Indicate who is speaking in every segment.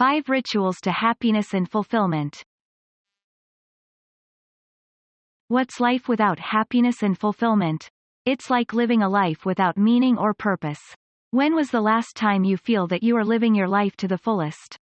Speaker 1: 5 Rituals to Happiness and Fulfillment. What's life without happiness and fulfillment? It's like living a life without meaning or purpose. When was the last time you feel that you are living your life to the fullest?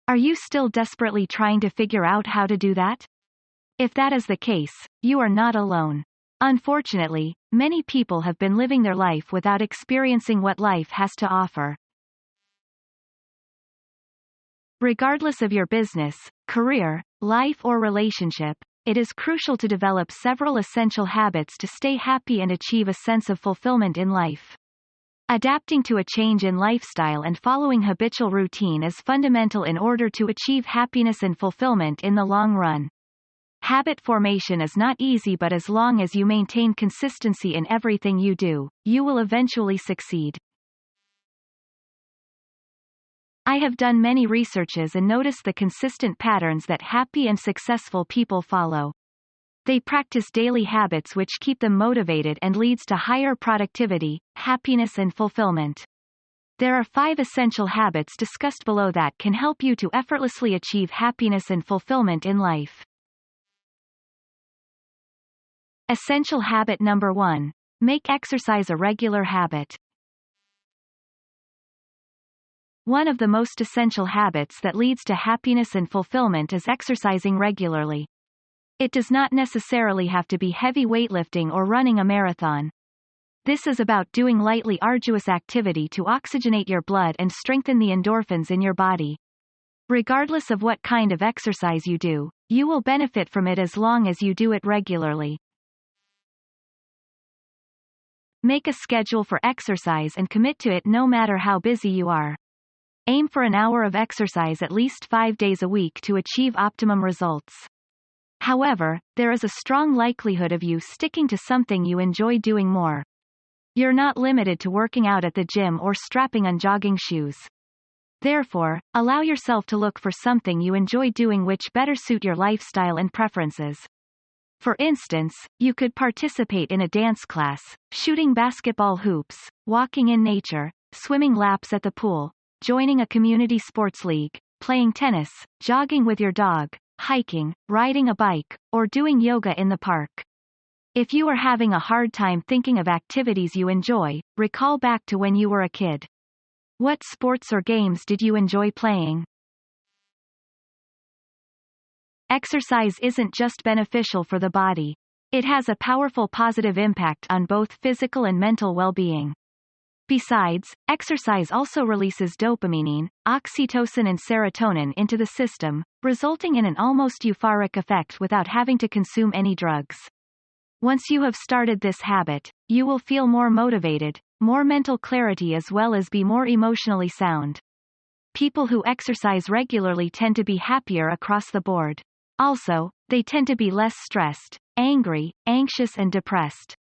Speaker 1: Are you still desperately trying to figure out how to do that? If that is the case, you are not alone. Unfortunately, many people have been living their life without experiencing what life has to offer. Regardless of your business, career, life or relationship, it is crucial to develop several essential habits to stay happy and achieve a sense of fulfillment in life. Adapting to a change in lifestyle and following habitual routine is fundamental in order to achieve happiness and fulfillment in the long run. Habit formation is not easy, but as long as you maintain consistency in everything you do, you will eventually succeed. I have done many researches and noticed the consistent patterns that happy and successful people follow. They practice daily habits which keep them motivated and leads to higher productivity, happiness and fulfillment. There are 5 essential habits discussed below that can help you to effortlessly achieve happiness and fulfillment in life. Essential habit number 1. Make exercise a regular habit. One of the most essential habits that leads to happiness and fulfillment is exercising regularly. It does not necessarily have to be heavy weightlifting or running a marathon. This is about doing lightly arduous activity to oxygenate your blood and strengthen the endorphins in your body. Regardless of what kind of exercise you do, you will benefit from it as long as you do it regularly. Make a schedule for exercise and commit to it no matter how busy you are. Aim for an hour of exercise at least 5 days a week to achieve optimum results. However, there is a strong likelihood of you sticking to something you enjoy doing more. You're not limited to working out at the gym or strapping on jogging shoes. Therefore, allow yourself to look for something you enjoy doing which better suit your lifestyle and preferences. For instance, you could participate in a dance class, shooting basketball hoops, walking in nature, swimming laps at the pool, joining a community sports league, playing tennis, jogging with your dog, hiking, riding a bike, or doing yoga in the park. If you are having a hard time thinking of activities you enjoy, recall back to when you were a kid. What sports or games did you enjoy playing? Exercise isn't just beneficial for the body. It has a powerful positive impact on both physical and mental well-being. Besides, exercise also releases dopamine, oxytocin and serotonin into the system, resulting in an almost euphoric effect without having to consume any drugs. Once you have started this habit, you will feel more motivated, more mental clarity as well as be more emotionally sound. People who exercise regularly tend to be happier across the board. Also, they tend to be less stressed, angry, anxious and depressed.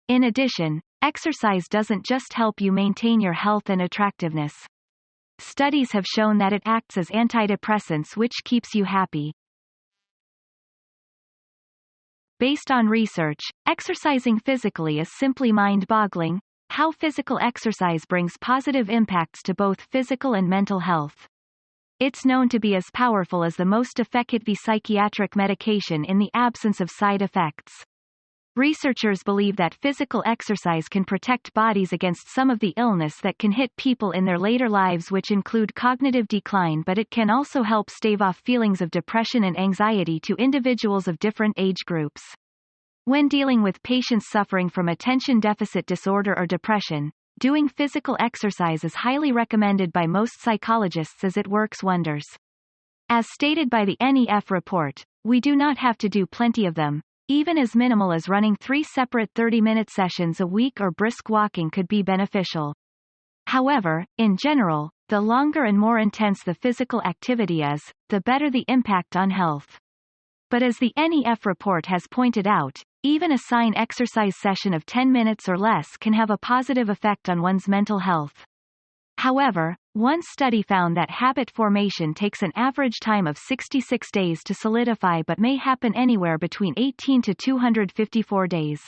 Speaker 1: In addition, exercise doesn't just help you maintain your health and attractiveness. Studies have shown that it acts as antidepressants which keeps you happy. Based on research, exercising physically is simply mind-boggling, how physical exercise brings positive impacts to both physical and mental health. It's known to be as powerful as the most effective psychiatric medication in the absence of side effects. Researchers believe that physical exercise can protect bodies against some of the illness that can hit people in their later lives, which include cognitive decline, but it can also help stave off feelings of depression and anxiety to individuals of different age groups. When dealing with patients suffering from attention deficit disorder or depression, doing physical exercise is highly recommended by most psychologists as it works wonders. As stated by the NEF report, we do not have to do plenty of them. Even as minimal as running 3 separate 30-minute sessions a week or brisk walking could be beneficial. However, in general, the longer and more intense the physical activity is, the better the impact on health. But as the NEF report has pointed out, even a sign exercise session of 10 minutes or less can have a positive effect on one's mental health. However, one study found that habit formation takes an average time of 66 days to solidify but may happen anywhere between 18 to 254 days.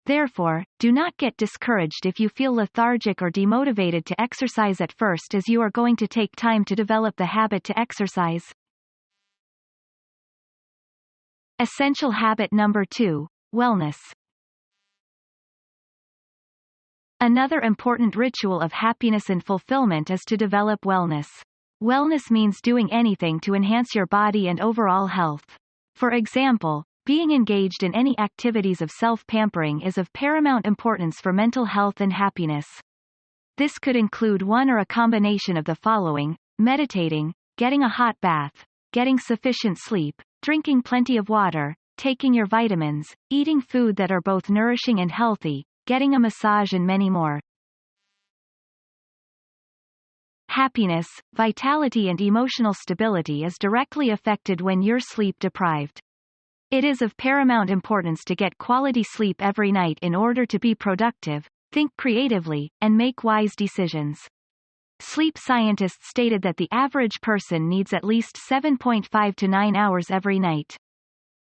Speaker 1: Therefore, do not get discouraged if you feel lethargic or demotivated to exercise at first, as you are going to take time to develop the habit to exercise. Essential habit number 2, wellness. Another important ritual of happiness and fulfillment is to develop wellness. Wellness means doing anything to enhance your body and overall health. For example, being engaged in any activities of self-pampering is of paramount importance for mental health and happiness. This could include one or a combination of the following: meditating, getting a hot bath, getting sufficient sleep, drinking plenty of water, taking your vitamins, eating food that are both nourishing and healthy, getting a massage, and many more. Happiness, vitality and emotional stability is directly affected when you're sleep deprived. It is of paramount importance to get quality sleep every night in order to be productive, think creatively, and make wise decisions. Sleep scientists stated that the average person needs at least 7.5 to 9 hours every night.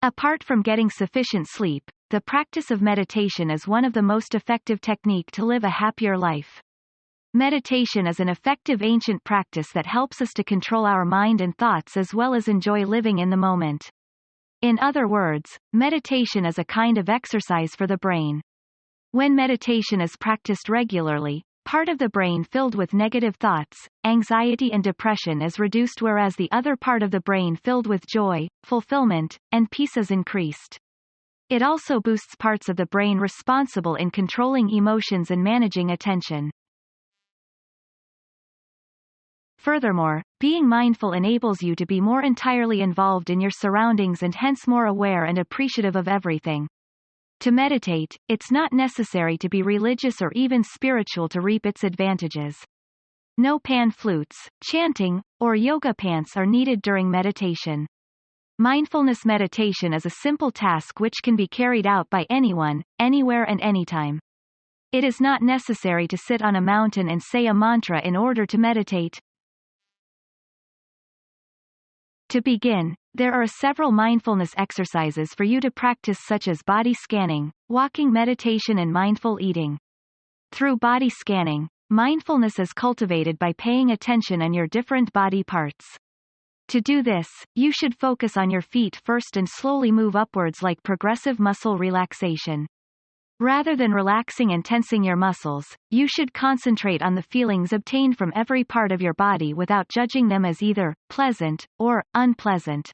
Speaker 1: Apart from getting sufficient sleep, the practice of meditation is one of the most effective techniques to live a happier life. Meditation is an effective ancient practice that helps us to control our mind and thoughts as well as enjoy living in the moment. In other words, meditation is a kind of exercise for the brain. When meditation is practiced regularly, part of the brain filled with negative thoughts, anxiety and depression is reduced, whereas the other part of the brain filled with joy, fulfillment, and peace is increased. It also boosts parts of the brain responsible in controlling emotions and managing attention. Furthermore, being mindful enables you to be more entirely involved in your surroundings and hence more aware and appreciative of everything. To meditate, it's not necessary to be religious or even spiritual to reap its advantages. No pan flutes, chanting, or yoga pants are needed during meditation. Mindfulness meditation is a simple task which can be carried out by anyone, anywhere and anytime. It is not necessary to sit on a mountain and say a mantra in order to meditate. To begin, there are several mindfulness exercises for you to practice, such as body scanning, walking meditation and mindful eating. Through body scanning, mindfulness is cultivated by paying attention on your different body parts. To do this, you should focus on your feet first and slowly move upwards like progressive muscle relaxation. Rather than relaxing and tensing your muscles, you should concentrate on the feelings obtained from every part of your body without judging them as either pleasant or unpleasant.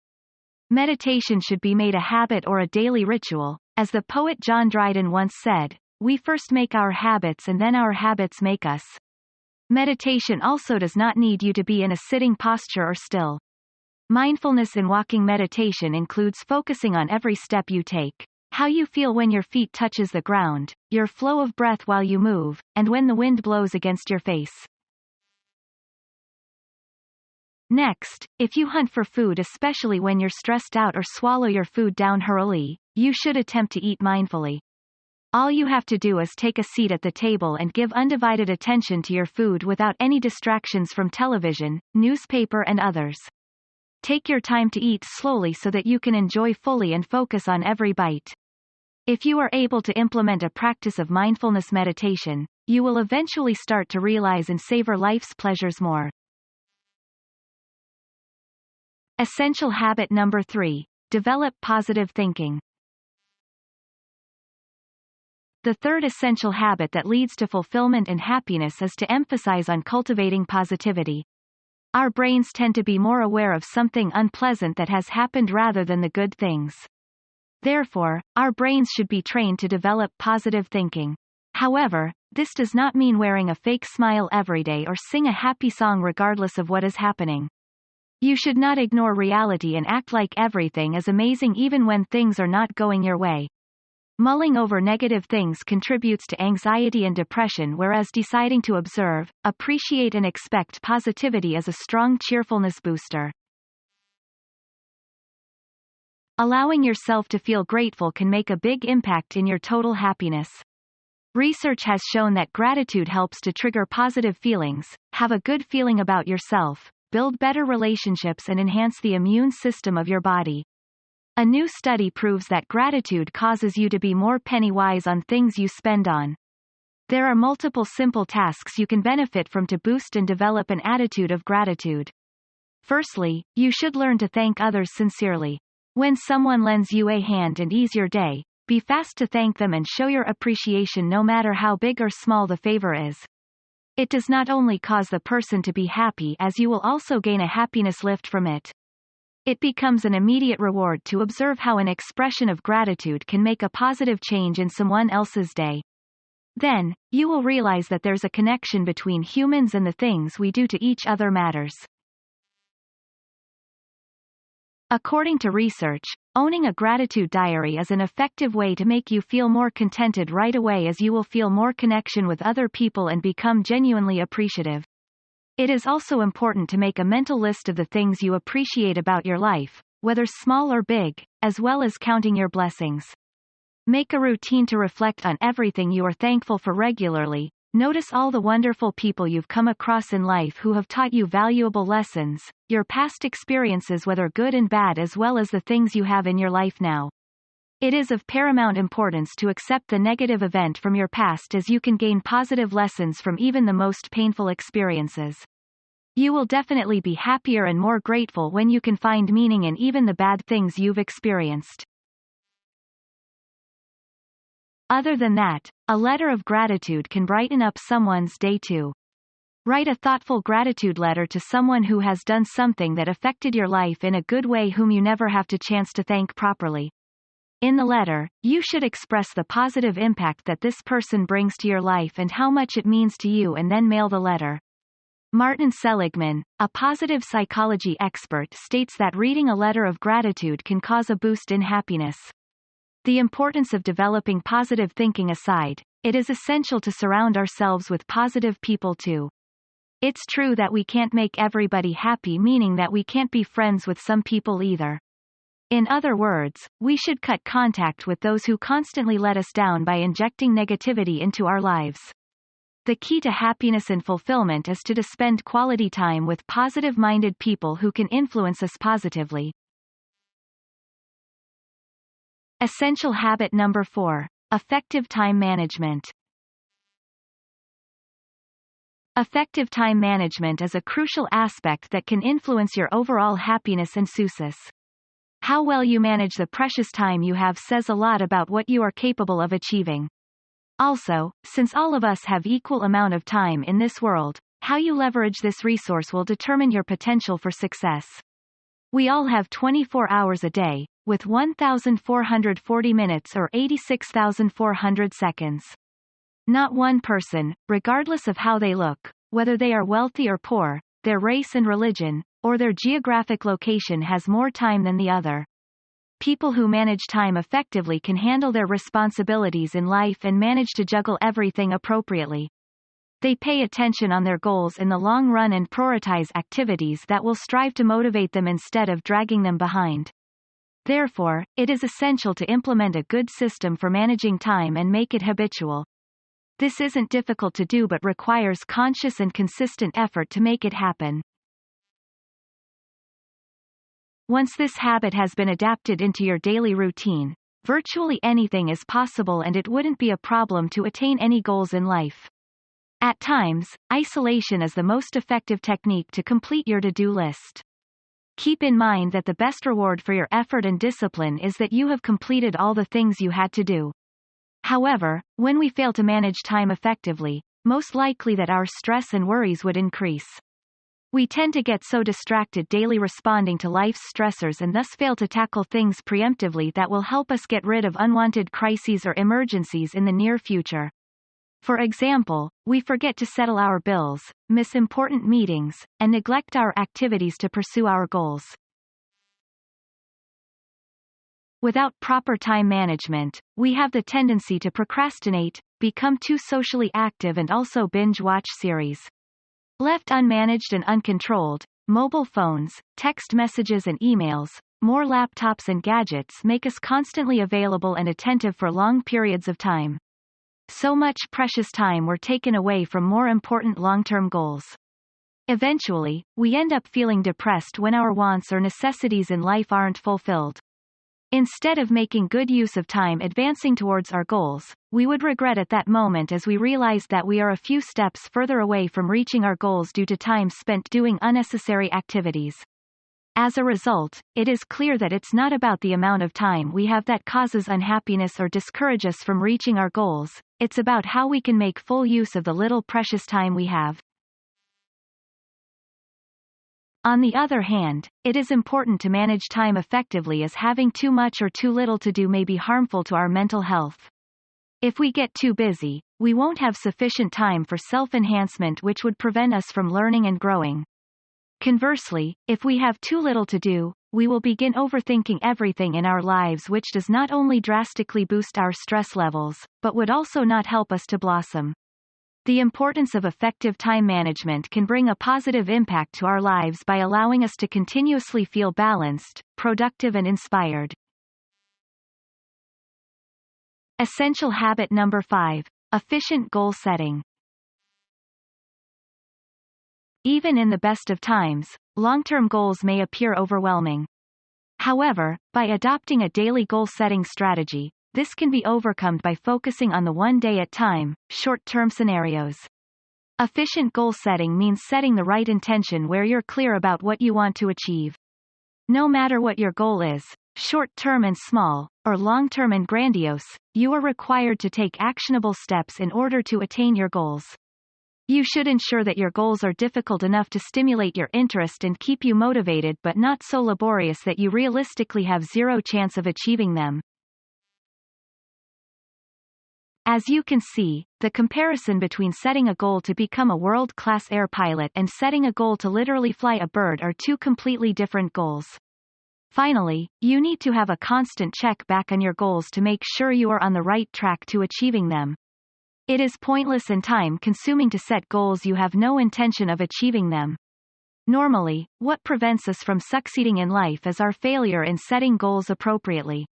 Speaker 1: Meditation should be made a habit or a daily ritual. As the poet John Dryden once said, "We first make our habits and then our habits make us." Meditation also does not need you to be in a sitting posture or still. Mindfulness in walking meditation includes focusing on every step you take, how you feel when your feet touches the ground, your flow of breath while you move, and when the wind blows against your face. Next, if you hunt for food, especially when you're stressed out, or swallow your food down hurriedly, you should attempt to eat mindfully. All you have to do is take a seat at the table and give undivided attention to your food without any distractions from television, newspaper and others. Take your time to eat slowly so that you can enjoy fully and focus on every bite. If you are able to implement a practice of mindfulness meditation, you will eventually start to realize and savor life's pleasures more. Essential habit number 3. Develop positive thinking. The third essential habit that leads to fulfillment and happiness is to emphasize on cultivating positivity. Our brains tend to be more aware of something unpleasant that has happened rather than the good things. Therefore, our brains should be trained to develop positive thinking. However, this does not mean wearing a fake smile every day or sing a happy song regardless of what is happening. You should not ignore reality and act like everything is amazing even when things are not going your way. Mulling over negative things contributes to anxiety and depression, whereas deciding to observe, appreciate and expect positivity is a strong cheerfulness booster. Allowing yourself to feel grateful can make a big impact in your total happiness. Research has shown that gratitude helps to trigger positive feelings, have a good feeling about yourself, build better relationships and enhance the immune system of your body. A new study proves that gratitude causes you to be more penny-wise on things you spend on. There are multiple simple tasks you can benefit from to boost and develop an attitude of gratitude. Firstly, you should learn to thank others sincerely. When someone lends you a hand and ease your day, be fast to thank them and show your appreciation no matter how big or small the favor is. It does not only cause the person to be happy, as you will also gain a happiness lift from it. It becomes an immediate reward to observe how an expression of gratitude can make a positive change in someone else's day. Then, you will realize that there's a connection between humans and the things we do to each other matters. According to research, owning a gratitude diary is an effective way to make you feel more contented right away, as you will feel more connection with other people and become genuinely appreciative. It is also important to make a mental list of the things you appreciate about your life, whether small or big, as well as counting your blessings. Make a routine to reflect on everything you are thankful for regularly. Notice all the wonderful people you've come across in life who have taught you valuable lessons, your past experiences whether good and bad, as well as the things you have in your life now. It is of paramount importance to accept the negative event from your past, as you can gain positive lessons from even the most painful experiences. You will definitely be happier and more grateful when you can find meaning in even the bad things you've experienced. Other than that, a letter of gratitude can brighten up someone's day too. Write a thoughtful gratitude letter to someone who has done something that affected your life in a good way, whom you never have the chance to thank properly. In the letter, you should express the positive impact that this person brings to your life and how much it means to you, and then mail the letter. Martin Seligman, a positive psychology expert, states that reading a letter of gratitude can cause a boost in happiness. The importance of developing positive thinking aside, it is essential to surround ourselves with positive people too. It's true that we can't make everybody happy, meaning that we can't be friends with some people either. In other words, we should cut contact with those who constantly let us down by injecting negativity into our lives. The key to happiness and fulfillment is to spend quality time with positive-minded people who can influence us positively. Essential habit number 4. Effective time management. Effective time management is a crucial aspect that can influence your overall happiness and success. How well you manage the precious time you have says a lot about what you are capable of achieving. Also, since all of us have equal amount of time in this world, how you leverage this resource will determine your potential for success. We all have 24 hours a day, with 1,440 minutes or 86,400 seconds. Not one person, regardless of how they look, whether they are wealthy or poor, their race and religion, or their geographic location, has more time than the other. People who manage time effectively can handle their responsibilities in life and manage to juggle everything appropriately. They pay attention on their goals in the long run and prioritize activities that will strive to motivate them instead of dragging them behind. Therefore, it is essential to implement a good system for managing time and make it habitual. This isn't difficult to do but requires conscious and consistent effort to make it happen. Once this habit has been adapted into your daily routine, virtually anything is possible and it wouldn't be a problem to attain any goals in life. At times, isolation is the most effective technique to complete your to-do list. Keep in mind that the best reward for your effort and discipline is that you have completed all the things you had to do. However, when we fail to manage time effectively, most likely that our stress and worries would increase. We tend to get so distracted daily responding to life's stressors and thus fail to tackle things preemptively that will help us get rid of unwanted crises or emergencies in the near future. For example, we forget to settle our bills, miss important meetings, and neglect our activities to pursue our goals. Without proper time management, we have the tendency to procrastinate, become too socially active and also binge-watch series. Left unmanaged and uncontrolled, mobile phones, text messages and emails, more laptops and gadgets make us constantly available and attentive for long periods of time. So much precious time were taken away from more important long-term goals. Eventually, we end up feeling depressed when our wants or necessities in life aren't fulfilled. Instead of making good use of time advancing towards our goals, we would regret at that moment as we realized that we are a few steps further away from reaching our goals due to time spent doing unnecessary activities. As a result, it is clear that it's not about the amount of time we have that causes unhappiness or discourage us from reaching our goals, it's about how we can make full use of the little precious time we have. On the other hand, it is important to manage time effectively, as having too much or too little to do may be harmful to our mental health. If we get too busy, we won't have sufficient time for self-enhancement, which would prevent us from learning and growing. Conversely, if we have too little to do, we will begin overthinking everything in our lives, which does not only drastically boost our stress levels, but would also not help us to blossom. The importance of effective time management can bring a positive impact to our lives by allowing us to continuously feel balanced, productive and inspired. Essential habit number 5. Efficient goal setting. Even in the best of times, long-term goals may appear overwhelming. However, by adopting a daily goal-setting strategy, this can be overcome by focusing on the one day at time, short-term scenarios. Efficient goal setting means setting the right intention where you're clear about what you want to achieve. No matter what your goal is, short-term and small, or long-term and grandiose, you are required to take actionable steps in order to attain your goals. You should ensure that your goals are difficult enough to stimulate your interest and keep you motivated, but not so laborious that you realistically have zero chance of achieving them. As you can see, the comparison between setting a goal to become a world-class air pilot and setting a goal to literally fly a bird are two completely different goals. Finally, you need to have a constant check back on your goals to make sure you are on the right track to achieving them. It is pointless and time-consuming to set goals you have no intention of achieving them. Normally, what prevents us from succeeding in life is our failure in setting goals appropriately.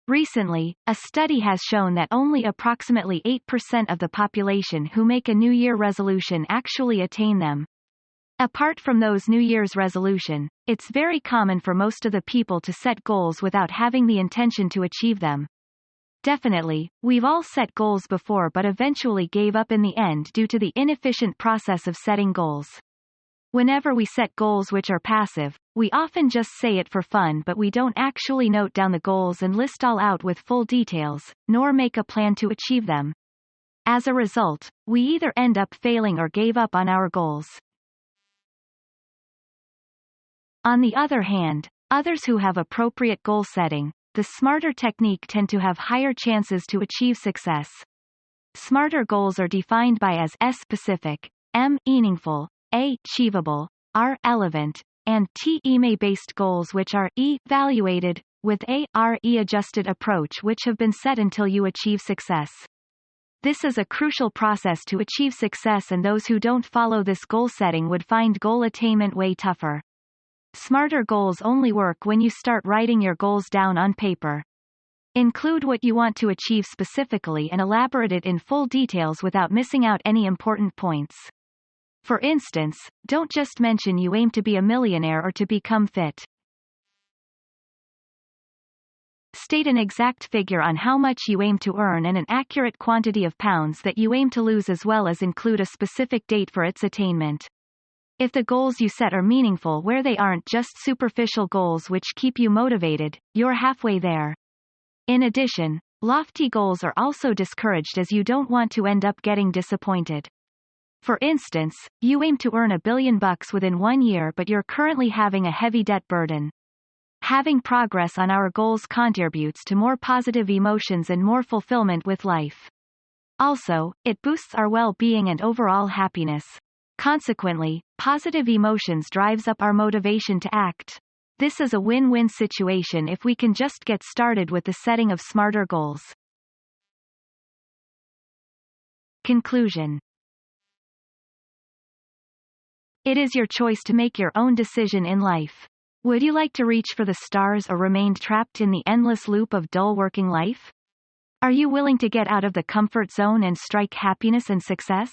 Speaker 1: Recently, a study has shown that only approximately 8% of the population who make a New Year resolution actually attain them. Apart from those New Year's resolution, it's very common for most of the people to set goals without having the intention to achieve them. Definitely, we've all set goals before but eventually gave up in the end due to the inefficient process of setting goals. Whenever we set goals which are passive, we often just say it for fun, but we don't actually note down the goals and list all out with full details, nor make a plan to achieve them. As a result, we either end up failing or gave up on our goals. On the other hand, others who have appropriate goal setting, the smarter technique, tend to have higher chances to achieve success. Smarter goals are defined by as S specific, M meaningful, A achievable, R relevant, and T EMA-based goals, which are E evaluated, with A R E adjusted approach, which have been set until you achieve success. This is a crucial process to achieve success, and those who don't follow this goal setting would find goal attainment way tougher. Smarter goals only work when you start writing your goals down on paper. Include what you want to achieve specifically and elaborate it in full details without missing out any important points. For instance, don't just mention you aim to be a millionaire or to become fit. State an exact figure on how much you aim to earn and an accurate quantity of pounds that you aim to lose, as well as include a specific date for its attainment. If the goals you set are meaningful, where they aren't just superficial goals which keep you motivated, you're halfway there. In addition, lofty goals are also discouraged, as you don't want to end up getting disappointed. For instance, you aim to earn $1 billion within 1 year, but you're currently having a heavy debt burden. Having progress on our goals contributes to more positive emotions and more fulfillment with life. Also, it boosts our well-being and overall happiness. Consequently, positive emotions drives up our motivation to act. This is a win-win situation if we can just get started with the setting of smarter goals. Conclusion. It is your choice to make your own decision in life. Would you like to reach for the stars or remain trapped in the endless loop of dull working life? Are you willing to get out of the comfort zone and strike happiness and success?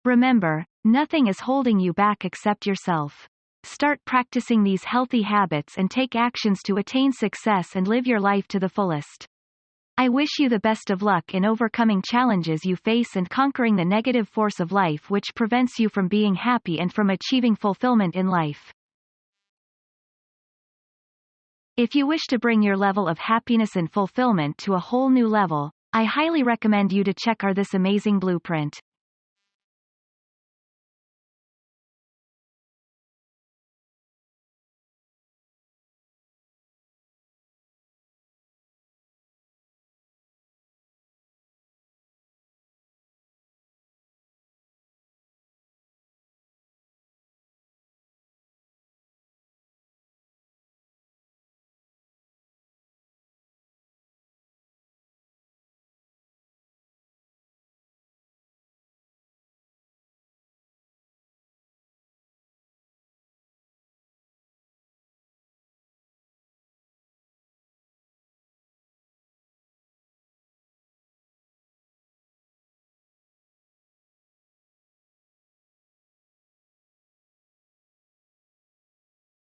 Speaker 1: Remember, nothing is holding you back except yourself. Start practicing these healthy habits and take actions to attain success and live your life to the fullest. I wish you the best of luck in overcoming challenges you face and conquering the negative force of life which prevents you from being happy and from achieving fulfillment in life. If you wish to bring your level of happiness and fulfillment to a whole new level, I highly recommend you to check our This Amazing Blueprint.